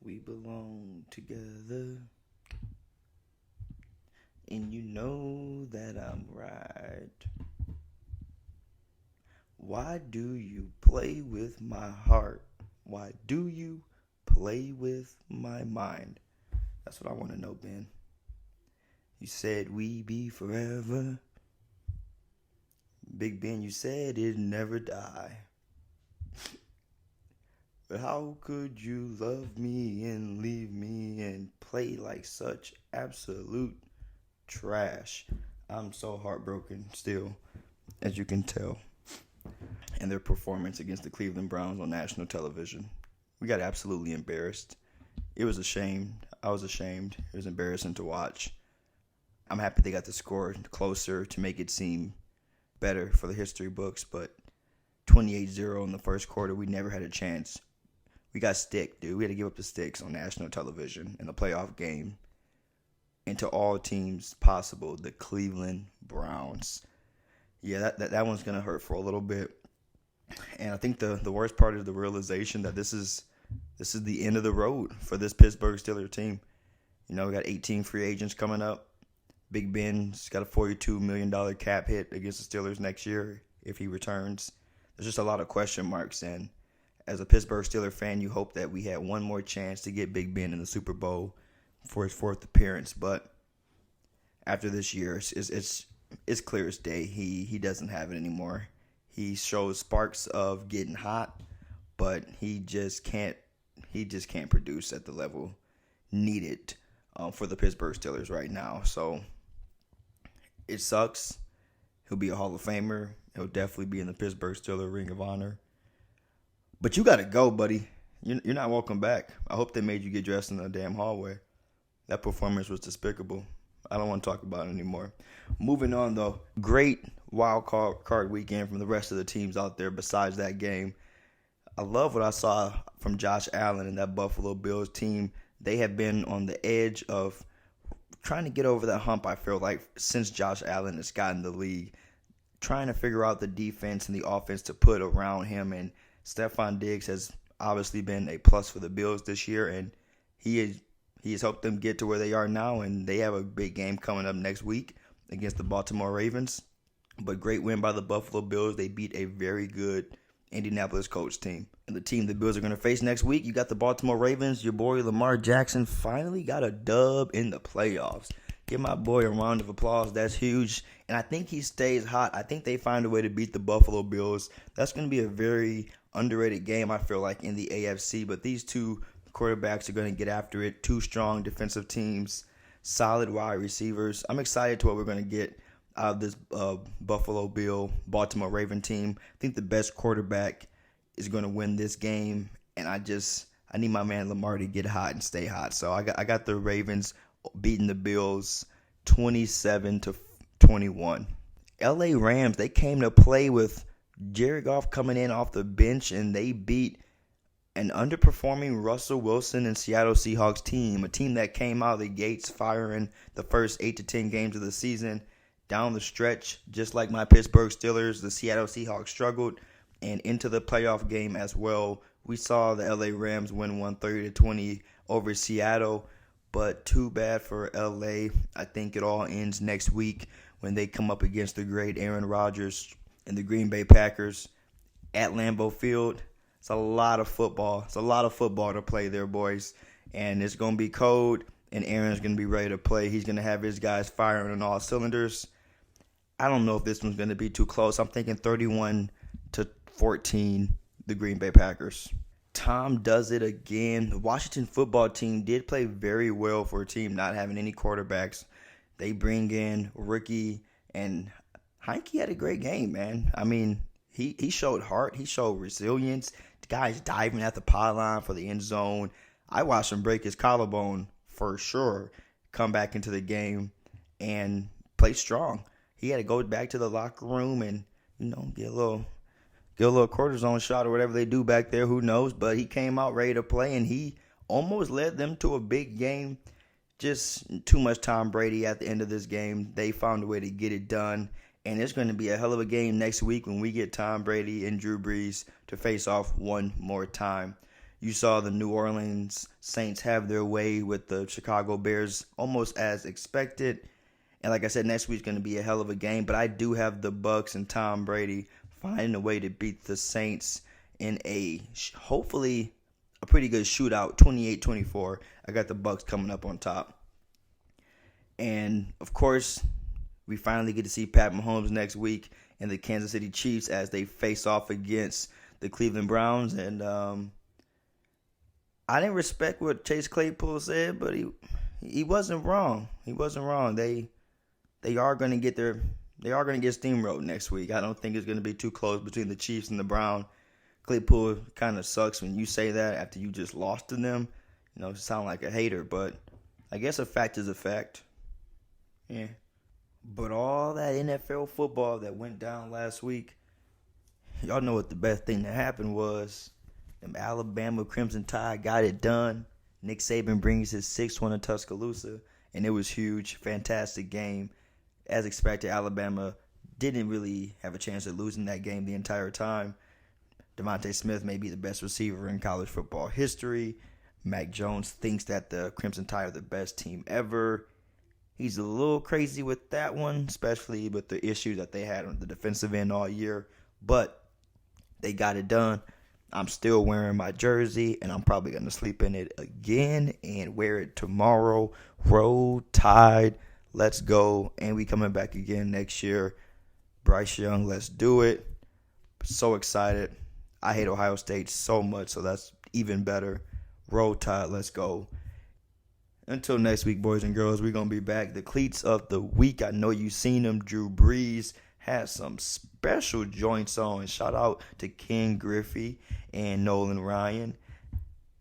We belong together, and you know that I'm right. Why do you play with my heart? Why do you play with my mind? That's what I want to know, Ben. You said we be forever. Big Ben, you said it'd never die. But how could you love me and leave me and play like such absolute trash? I'm so heartbroken still, as you can tell. And their performance against the Cleveland Browns on national television. We got absolutely embarrassed. It was a shame. I was ashamed. It was embarrassing to watch. I'm happy they got the score closer to make it seem better for the history books, but 28-0 in the first quarter, we never had a chance. We got stick, dude. We had to give up the sticks on national television in a playoff game. And to all teams possible, the Cleveland Browns. Yeah, that one's going to hurt for a little bit. And I think the worst part is the realization that this is the end of the road for this Pittsburgh Steelers team. You know, we got 18 free agents coming up. Big Ben's got a $42 million cap hit against the Steelers next year if he returns. There's just a lot of question marks, and as a Pittsburgh Steelers fan, you hope that we had one more chance to get Big Ben in the Super Bowl for his fourth appearance. But after this year, it's clear as day he doesn't have it anymore. He shows sparks of getting hot, but he just can't produce at the level needed for the Pittsburgh Steelers right now. So it sucks. He'll be a Hall of Famer. He'll definitely be in the Pittsburgh Steelers Ring of Honor. But you got to go, buddy. You're not welcome back. I hope they made you get dressed in the damn hallway. That performance was despicable. I don't want to talk about it anymore. Moving on, though. Great wild card weekend from the rest of the teams out there besides that game. I love what I saw from Josh Allen and that Buffalo Bills team. They have been on the edge of trying to get over that hump, I feel like, since Josh Allen has gotten the league. Trying to figure out the defense and the offense to put around him. And Stephon Diggs has obviously been a plus for the Bills this year, and he has helped them get to where they are now, and they have a big game coming up next week against the Baltimore Ravens. But great win by the Buffalo Bills. They beat a very good Indianapolis Colts team. And the team the Bills are going to face next week, you got the Baltimore Ravens. Your boy Lamar Jackson finally got a dub in the playoffs. Give my boy a round of applause. That's huge. And I think he stays hot. I think they find a way to beat the Buffalo Bills. That's going to be a very underrated game, I feel like, in the AFC. But these two quarterbacks are going to get after it. Two strong defensive teams, solid wide receivers. I'm excited to what we're going to get out of this Buffalo Bill, Baltimore Raven team. I think the best quarterback is going to win this game. And I need my man Lamar to get hot and stay hot. So I got the Ravens beating the Bills 27-21. LA Rams, they came to play with Jared Goff coming in off the bench, and they beat an underperforming Russell Wilson and Seattle Seahawks team, a team that came out of the gates firing the first 8 to 10 games of the season. Down the stretch, just like my Pittsburgh Steelers, the Seattle Seahawks struggled, and into the playoff game as well. We saw the LA Rams win 130-20 over Seattle, but too bad for LA. I think it all ends next week when they come up against the great Aaron Rodgers and the Green Bay Packers at Lambeau Field. It's a lot of football. It's a lot of football to play there, boys. And it's going to be cold, and Aaron's going to be ready to play. He's going to have his guys firing on all cylinders. I don't know if this one's going to be too close. I'm thinking 31-14, the Green Bay Packers. Tom does it again. The Washington football team did play very well for a team not having any quarterbacks. They bring in rookie, and Heineke had a great game, man. I mean, he showed heart. He showed resilience. The guy's diving at the pylon for the end zone. I watched him break his collarbone for sure, come back into the game, and play strong. He had to go back to the locker room and, get a little cortisone shot or whatever they do back there. Who knows? But he came out ready to play, and he almost led them to a big game. Just too much Tom Brady at the end of this game. They found a way to get it done. And it's going to be a hell of a game next week when we get Tom Brady and Drew Brees to face off one more time. You saw the New Orleans Saints have their way with the Chicago Bears almost as expected. And like I said, next week's going to be a hell of a game. But I do have the Bucs and Tom Brady finding a way to beat the Saints in hopefully a pretty good shootout, 28-24. I got the Bucs coming up on top. And, of course, we finally get to see Pat Mahomes next week and the Kansas City Chiefs as they face off against the Cleveland Browns. And I didn't respect what Chase Claypool said, but he wasn't wrong. He wasn't wrong. They are going to get steamrolled next week. I don't think it's going to be too close between the Chiefs and the Browns. Claypool kind of sucks when you say that after you just lost to them. You know, sound like a hater, but I guess a fact is a fact. Yeah. But all that NFL football that went down last week, y'all know what the best thing that happened was. Them Alabama Crimson Tide got it done. Nick Saban brings his 6th one to Tuscaloosa, and it was huge. Fantastic game. As expected, Alabama didn't really have a chance of losing that game the entire time. Devontae Smith may be the best receiver in college football history. Mac Jones thinks that the Crimson Tide are the best team ever. He's a little crazy with that one, especially with the issues that they had on the defensive end all year. But they got it done. I'm still wearing my jersey, and I'm probably going to sleep in it again and wear it tomorrow. Roll Tide. Let's go. And we coming back again next year. Bryce Young, let's do it. So excited. I hate Ohio State so much, so that's even better. Roll Tide, let's go. Until next week, boys and girls, we're going to be back. The cleats of the week. I know you've seen them. Drew Brees has some special joints on. Shout out to Ken Griffey and Nolan Ryan.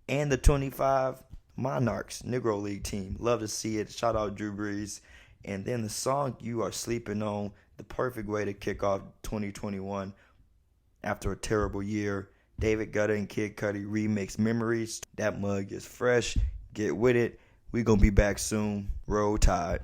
And the 25 Monarchs Negro League team. Love to see it. Shout out Drew Brees. And then the song you are sleeping on. The perfect way to kick off 2021 after a terrible year. David Guetta and Kid Cudi remix Memories. That mug is fresh. Get with it. We're going to be back soon. Roll Tide.